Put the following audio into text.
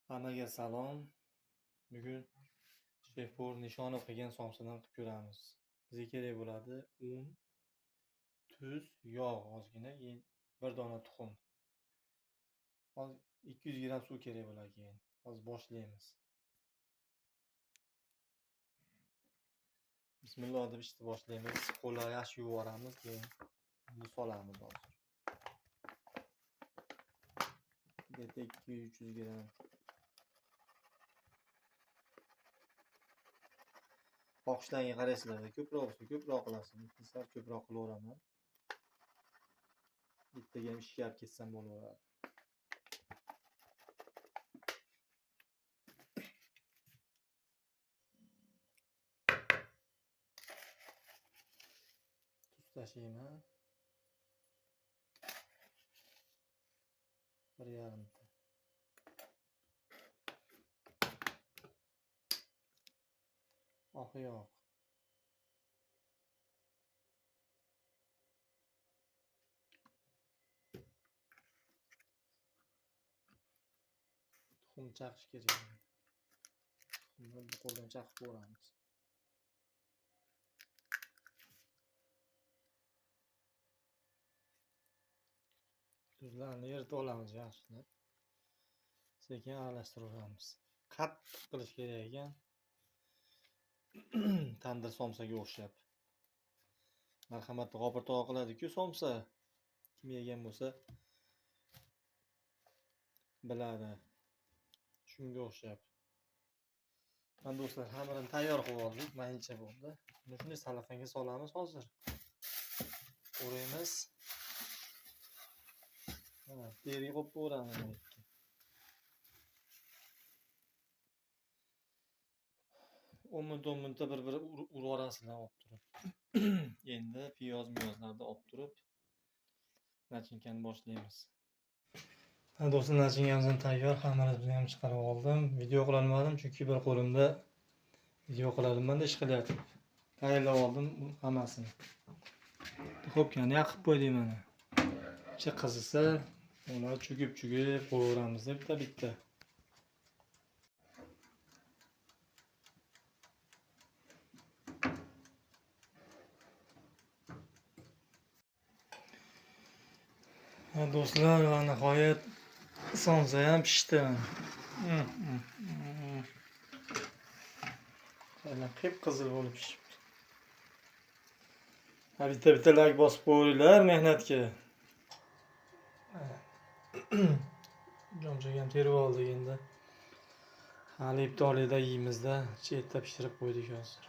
Hammaga salom. Bugun shefbur nishonov qilgan somsadan qilib ko'ramiz. Bizga kerak bo'ladi un, tuz, yog' ozgina, bir dona tuxum. Hozir 200 gram suv kerak bo'ladi keyin. Hozir boshlaymiz. Bismillah deb ishni boshlaymiz. Qo'llarni yaxshi yuvib olamiz, keyin uni solamiz hozir. Bitta 200 gram. Xohishlaringga qaraysizlar. Ko'proq bo'lsa ko'proq qilasizlar. Sizlar ko'proq qilaveraman. Bittaga ham 2 olib ketsam bo'laveradi. Tuz tashlayman. 1,5 ta. Oq yog'. Tuxum chaqish kerak. Tuxumni bir qo'ldan chaqib ko'ramiz. Tuzlarni eritib olamiz yaxshilab. Sekin aralashtiramiz. Qattiq qilish kerak ekan. Tandir somsaga o'xshab. Marhamatli G'ofur tog'a qiladi-ku somsa. Kim yegan bo'lsa biladi. Shunga o'xshab. Mana do'stlar, xamirini tayyor qilib oldik. Mayincha bo'ldi. Buni shunday salafanga solamiz hozir. O'raymiz. Mana, deri qo'yib o'ramiz. 10 minut bir-bir urib orasini olib turib. Endi piyoz-miyozlarni olib turib nachinkani boshlaymiz. Ha do'stlar, nachinkamiz tayyor, xamirimizni ham chiqarib oldim. Video qila olmadim chunki bir qo'limda video qilaman deb ish qilyapti. Tayyorlab oldim hammasini. Duxovkani yoqib qo'ydik mana. Ichi qizisa, ular chugib qo'yaveramiz bitta-bitta. Ha do'stlar, va nihoyat somsa ham pishdi. Mana qip-qizil bo'lib pishibdi. Ha bitta like bosib qo'yinglar mehnatga. Jomjak ham terib oldik endi. Hali iftorlikda yeymiz-da, chetda pishirib qo'ydik hozir.